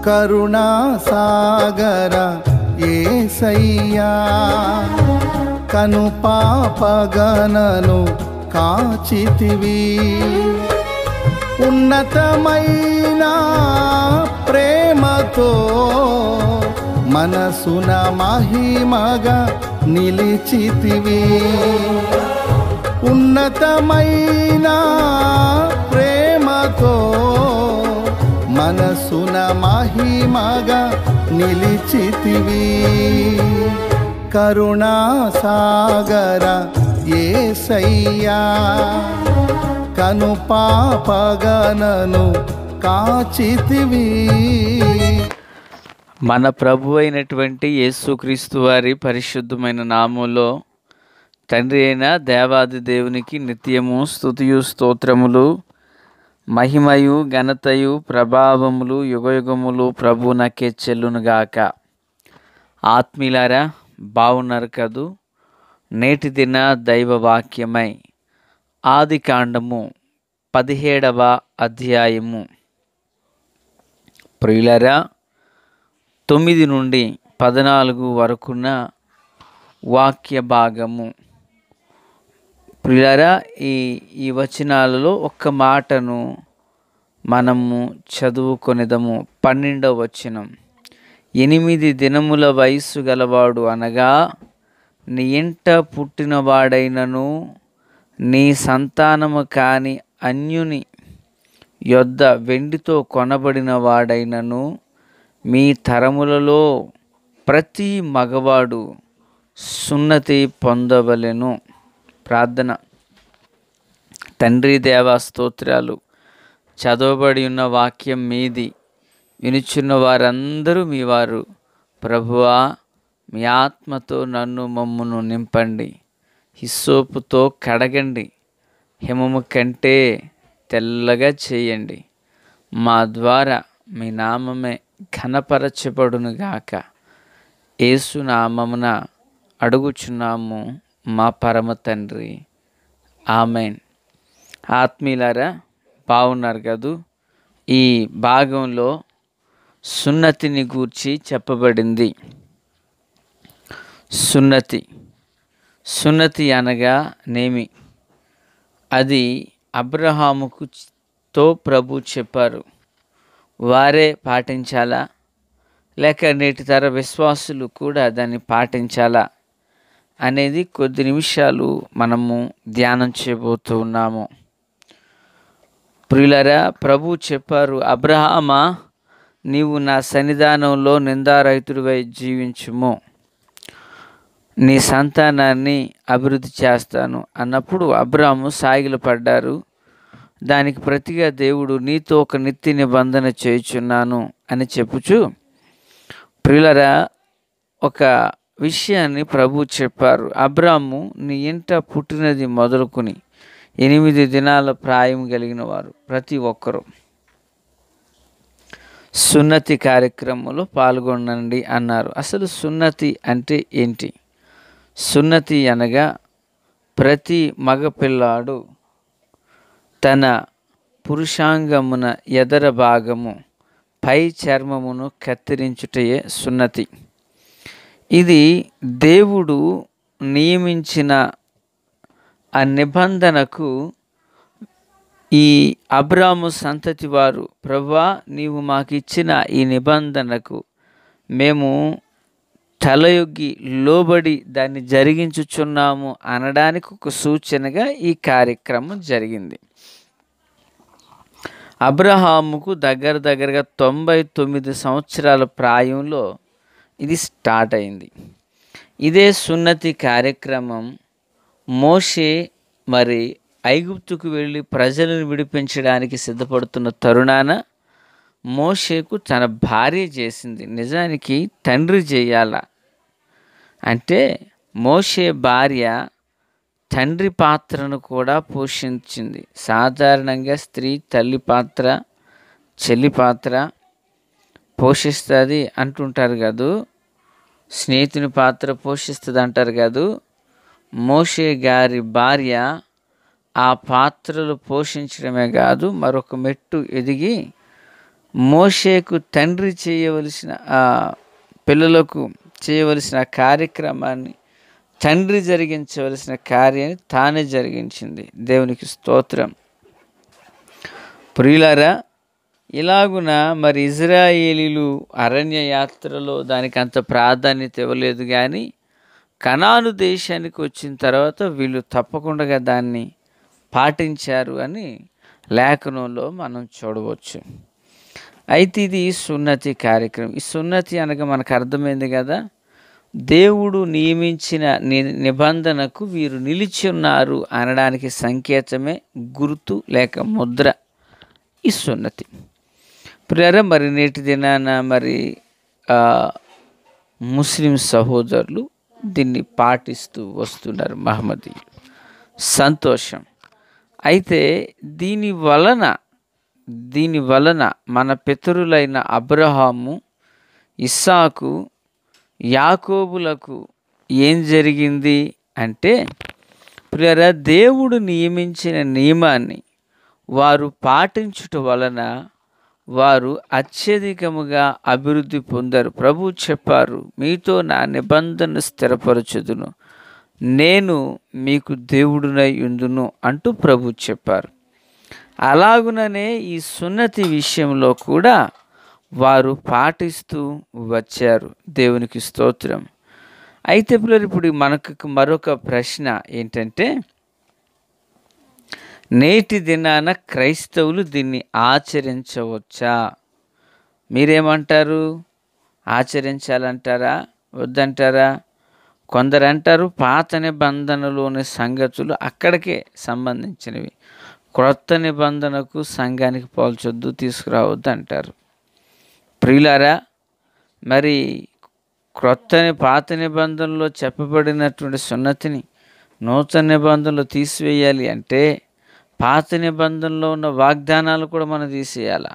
కరుణా సాగర యేసయ్యా, కను పాపగణను కాచితివి. ఉన్నతమైన ప్రేమతో మనసున మహిమగా నిలిచితివి. ఉన్నతమైన ప్రేమతో మనసున మహిమగా నిలిచితివి. కరుణా సాగర యేసయ్యా, కను పాపగణను కాచితివి. మన ప్రభు అయినటువంటి యేసుక్రీస్తు వారి పరిశుద్ధమైన నామములో తండ్రి అయిన దేవాది దేవునికి నిత్యము స్తుతియు స్తోత్రములు, మహిమయు ఘనతయు ప్రభావములు యుగయుగములు ప్రభువునకే చెల్లునుగాక. ఆత్మీయులారా, బాగున్నారు కదూ? నేటి దిన దైవ వాక్యమై ఆదికాండము 17వ అధ్యాయము ప్రియులారా 9 నుండి 14 వరకున్న వాక్య భాగము. ప్రియులారా, ఈ వచనాలలో ఒక్క మాటను మనము చదువుకొనిదము. 12వ వచనం. 8 దినముల వయస్సు గలవాడు అనగా నీ ఇంట పుట్టినవాడైనను నీ సంతానము కాని అన్యుని యొద్ద వెండితో కొనబడిన వాడైనను మీ తరములలో ప్రతి మగవాడు సున్నతి పొందవలెను. ప్రార్థన. తండ్రి దేవా స్తోత్రాలు. చదవబడి ఉన్న వాక్యం మీది, వినుచున్న వారందరూ మీ వారు. ప్రభువా, మీ ఆత్మతో నన్ను మమ్మును నింపండి. హిస్సోపుతో కడగండి, హిమము కంటే తెల్లగా చేయండి. మా ద్వారా మీ నామమే ఘనపరచబడునుగాక. యేసు నామమున అడుగుచున్నాము మా పరమ తండ్రి, ఆమెన్. ఆత్మీయులారా, బాగున్నారు కదూ? ఈ భాగంలో సున్నతిని గూర్చి చెప్పబడింది. సున్నతి అనగా నేమి? అది అబ్రహాముతో ప్రభు చెప్పారు. వారే పాటించాలా, లేక నేటి తర విశ్వాసులు కూడా దాన్ని పాటించాలా అనేది కొద్ది నిమిషాలు మనము ధ్యానం చేయబోతూ ఉన్నాము. ప్రియులారా, ప్రభు చెప్పారు, అబ్రహామా, నీవు నా సన్నిధానంలో నిందారహితుడివై జీవించుము, నీ సంతానాన్ని అభివృద్ధి చేస్తాను అన్నప్పుడు అబ్రాహాము సాగిలపడ్డారు. దానికి ప్రతిగా దేవుడు నీతో ఒక నిత్య నిబంధన చేయుచున్నాను అని చెప్పుచు, ప్రియులారా, ఒక విషయాన్ని ప్రభు చెప్పారు. అబ్రాహాము నీ ఇంట పుట్టినది మొదలుకొని 8 దినాల ప్రాయం కలిగిన వారు ప్రతి ఒక్కరూ సున్నతి కార్యక్రమంలో పాల్గొనండి అన్నారు. అసలు సున్నతి అంటే ఏంటి? సున్నతి అనగా ప్రతి మగపిల్లాడు తన పురుషాంగమున ఎదర భాగము పై చర్మమును కత్తిరించుటయే సున్నతి. ఇది దేవుడు నియమించిన ఆ నిబంధనకు ఈ అబ్రాము సంతతి వారు, ప్రభువా, నీవు మాకు ఇచ్చిన ఈ నిబంధనకు మేము తలయొగ్గి లోబడి దాన్ని జరిగించుచున్నాము అనడానికి ఒక సూచనగా ఈ కార్యక్రమం జరిగింది. అబ్రహాముకు దగ్గరగా 99 సంవత్సరాల ప్రాయంలో ఇది స్టార్ట్ అయింది. ఇదే సున్నతి కార్యక్రమం మోషే మరి ఐగుప్తుకు వెళ్ళి ప్రజలను విడిపించడానికి సిద్ధపడుతున్న తరుణాన మోషేకు తన భార్య చేసింది. నిజానికి తండ్రి చేయాల అంటే మోషే భార్య తండ్రి పాత్రను కూడా పోషించింది. సాధారణంగా స్త్రీ తల్లి పాత్ర, చెల్లి పాత్ర పోషిస్తుంది అంటుంటారు కాదు, స్నేహితుని పాత్ర పోషిస్తుంది అంటారు కాదు. మోషే గారి భార్య ఆ పాత్రలు పోషించడమే కాదు, మరొక మెట్టు ఎదిగి మోషేకు తండ్రి చేయవలసిన పిల్లలకు చేయవలసిన కార్యక్రమాన్ని తండ్రి జరిగించవలసిన కార్యాన్ని తానే జరిగించింది. దేవునికి స్తోత్రం. ప్రియులారా, ఇలాగున మరి ఇజ్రాయేలీలు అరణ్య యాత్రలో దానికి అంత ప్రాధాన్యత ఇవ్వలేదు, కానీ కనాను దేశానికి వచ్చిన తర్వాత వీళ్ళు తప్పకుండా దాన్ని పాటించారు అని లేఖనంలో మనం చూడవచ్చు. అయితే ఇది సున్నతి కార్యక్రమం. ఈ సున్నతి అనగా మనకు అర్థమైంది కదా, దేవుడు నియమించిన నిబంధనకు వీరు నిలిచి ఉన్నారు అనడానికి సంకేతమే, గుర్తు లేక ముద్ర ఈ సున్నతి. ప్రియరా, మరి నేటి దినాన మరి ముస్లిం సహోదరులు దీన్ని పాటిస్తూ వస్తున్నారు, మహమ్మదీయులు. సంతోషం. అయితే దీని వలన మన పితరులైన అబ్రహాము, ఇస్సాకు, యాకోబులకు ఏం జరిగింది అంటే, ప్రియరా, దేవుడు నియమించిన నియమాన్ని వారు పాటించుట వలన వారు అత్యధికముగా అభివృద్ధి పొందారు. ప్రభు చెప్పారు, మీతో నా నిబంధన స్థిరపరచుదును, నేను మీకు దేవుడునై యుందును అంటూ ప్రభు చెప్పారు. అలాగుననే ఈ సున్నతి విషయంలో కూడా వారు పాటిస్తూ వచ్చారు. దేవునికి స్తోత్రం. అయితే పిల్లలు, ఇప్పుడు మనకు మరొక ప్రశ్న ఏంటంటే, నేటి దినాన క్రైస్తవులు దీన్ని ఆచరించవచ్చా? మీరేమంటారు? ఆచరించాలంటారా, వద్దంటారా? కొందరు అంటారు పాత నిబంధనలోని సంగతులు అక్కడికే సంబంధించినవి, క్రొత్త నిబంధనకు సంఘానికి పోల్చొద్దు, తీసుకురావద్దు అంటారు. ప్రియులారా, మరి పాత నిబంధనలో చెప్పబడినటువంటి సున్నతిని నూతన నిబంధనలో తీసివేయాలి అంటే పాత నిబంధనలో ఉన్న వాగ్దానాలు కూడా మనం తీసేయాలా?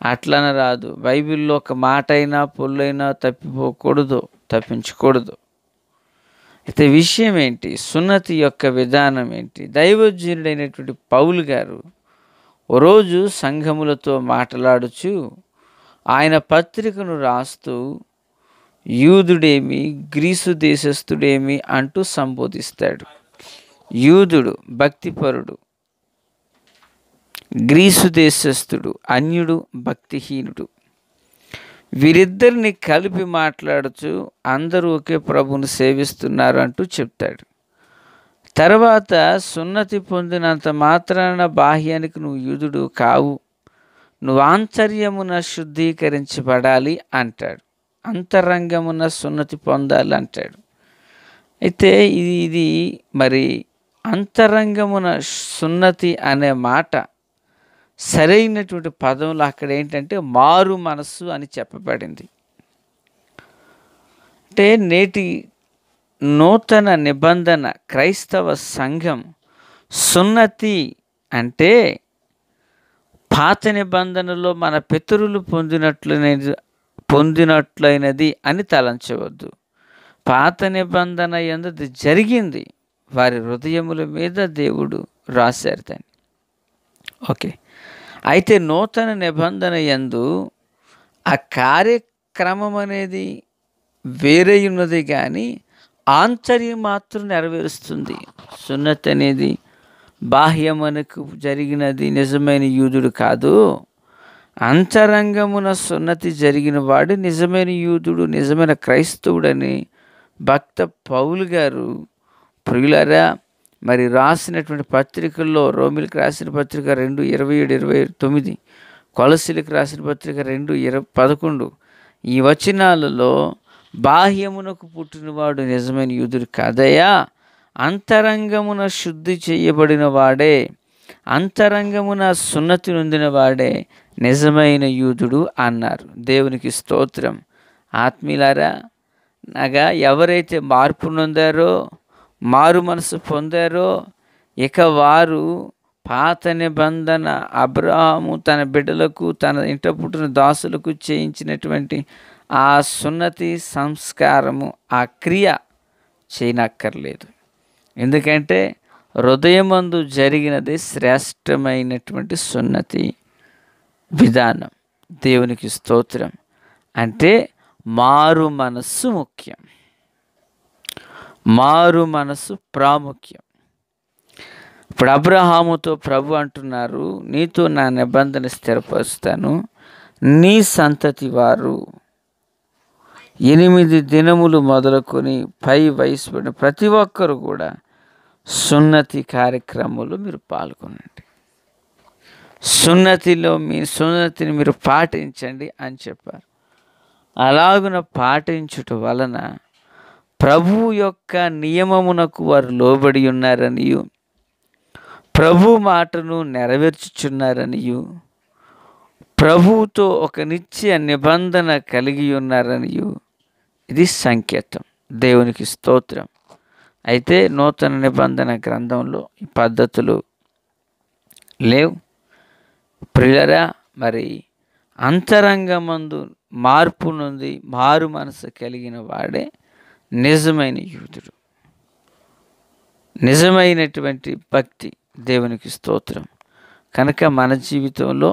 అట్లనే రాదు. బైబిల్లో ఒక మాట అయినా పొల్లైనా తప్పించకూడదు. అయితే విషయం ఏంటి? సున్నతి యొక్క విధానం ఏంటి? దైవజనుడైనటువంటి పౌలు గారు ఓ రోజు సంఘములతో మాట్లాడుచు ఆయన పత్రికను రాస్తూ యూదుడేమి, గ్రీసు దేశస్థుడేమి అంటూ సంబోధిస్తాడు. యూదుడు భక్తిపరుడు, గ్రీసు దేశస్థుడు అన్యుడు, భక్తిహీనుడు. వీరిద్దరిని కలిపి మాట్లాడుచు అందరూ ఒకే ప్రభువును సేవిస్తున్నారు అంటూ చెప్తాడు. తర్వాత సున్నతి పొందినంత మాత్రాన బాహ్యానికి నువ్వు యూదుడు కావు, నువ్వు ఆంతర్యమున శుద్ధీకరించబడాలి అంటాడు. అంతరంగమున సున్నతి పొందాలి అంటాడు. అయితే ఇది మరి అంతరంగమున సున్నతి అనే మాట సరైనటువంటి పదంలో అక్కడ ఏంటంటే మారు మనస్సు అని చెప్పబడింది. అంటే నేటి నూతన నిబంధన క్రైస్తవ సంఘం సున్నతి అంటే పాత నిబంధనలో మన పితరులు పొందినట్లయినది అని తలంచవద్దు. పాత నిబంధన యందు జరిగింది, వారి హృదయముల మీద దేవుడు రాశారు దాన్ని. ఓకే. అయితే నూతన నిబంధన యందు ఆ కార్యక్రమం అనేది వేరే ఉన్నది, కానీ ఆంతర్యం మాత్రం నెరవేరుస్తుంది. సున్నతి అనేది బాహ్యమునకు జరిగినది నిజమైన యూదుడు కాదు, అంతరంగమున సున్నతి జరిగిన వాడు నిజమైన యూదుడు, నిజమైన క్రైస్తవుడని భక్త పౌలు గారు ప్రియులారా మరి రాసినటువంటి పత్రికల్లో, రోమిలకు రాసిన పత్రిక 2:27-29, కొలసీలకు రాసిన పత్రిక 2:11 ఈ వచనాలలో బాహ్యమునకు పుట్టినవాడు నిజమైన యూదుడు కాదయ్యా, అంతరంగమున శుద్ధి చేయబడిన వాడే, అంతరంగమున సున్నతి నొందిన వాడే నిజమైన యూదుడు అన్నారు. దేవునికి స్తోత్రం. ఆత్మీయులారా, అనగా ఎవరైతే మార్పు నొందారో, మారు మనసు పొందారో, ఇక వారు పాత నిబంధన అబ్రహాము తన బిడ్డలకు, తన ఇంట పుట్టిన దాసులకు చేయించినటువంటి ఆ సున్నతి సంస్కారము, ఆ క్రియ చేయనక్కర్లేదు. ఎందుకంటే హృదయమందు జరిగినది శ్రేష్టమైనటువంటి సున్నతి. విధానం. దేవునికి స్తోత్రం. అంటే మారు మనస్సు ముఖ్యం, మారు మనస్సు ప్రాముఖ్యం. ఇప్పుడు అబ్రహాముతో ప్రభు అంటున్నారు, నీతో నా నిబంధన స్థిరపరుస్తాను, నీ సంతతి వారు 8 దినములు మొదలుకొని పై వయసు పడిన ప్రతి ఒక్కరు కూడా సున్నతి కార్యక్రమంలో మీరు పాల్గొనండి, సున్నతిని మీరు పాటించండి అని చెప్పారు. అలాగున పాటించుట వలన ప్రభు యొక్క నియమమునకు వారు లోబడి ఉన్నారనియు, ప్రభు మాటను నెరవేర్చుచున్నారనియు, ప్రభువుతో ఒక నిత్య నిబంధన కలిగి ఉన్నారనియు ఇది సంకేతం. దేవునికి స్తోత్రం. అయితే నూతన నిబంధన గ్రంథంలో ఈ పద్ధతులు లేవు. ప్రియులారా, మరి అంతరంగమందు మార్పు నుండి మారు మనసు కలిగిన వాడే నిజమైన యూదుడు, నిజమైనటువంటి భక్తి. దేవునికి స్తోత్రం. కనుక మన జీవితంలో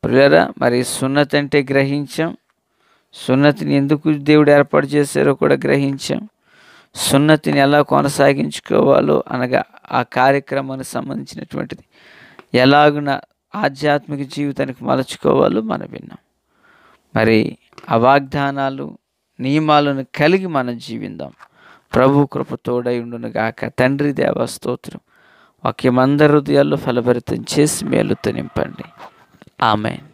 ప్రియులారా, మరి సున్నతి అంటే గ్రహించాం, సున్నతిని ఎందుకు దేవుడు ఏర్పాటు చేశారో కూడా గ్రహించాం, సున్నతిని ఎలా కొనసాగించుకోవాలో అనగా ఆ కార్యక్రమానికి సంబంధించినటువంటిది ఎలాగున ఆధ్యాత్మిక జీవితానికి మలచుకోవాలో మనం విన్నాం. మరి ఆ వాగ్దానాలు నియమాలను కలిగి మనం జీవిద్దాం. ప్రభు కృప తోడై ఉండును గాక. తండ్రి దేవ స్తోత్రం. వాక్యం అందరి హృదయాల్లో ఫలభరితం చేసి మేలుతో నింపండి. ఆమేన్.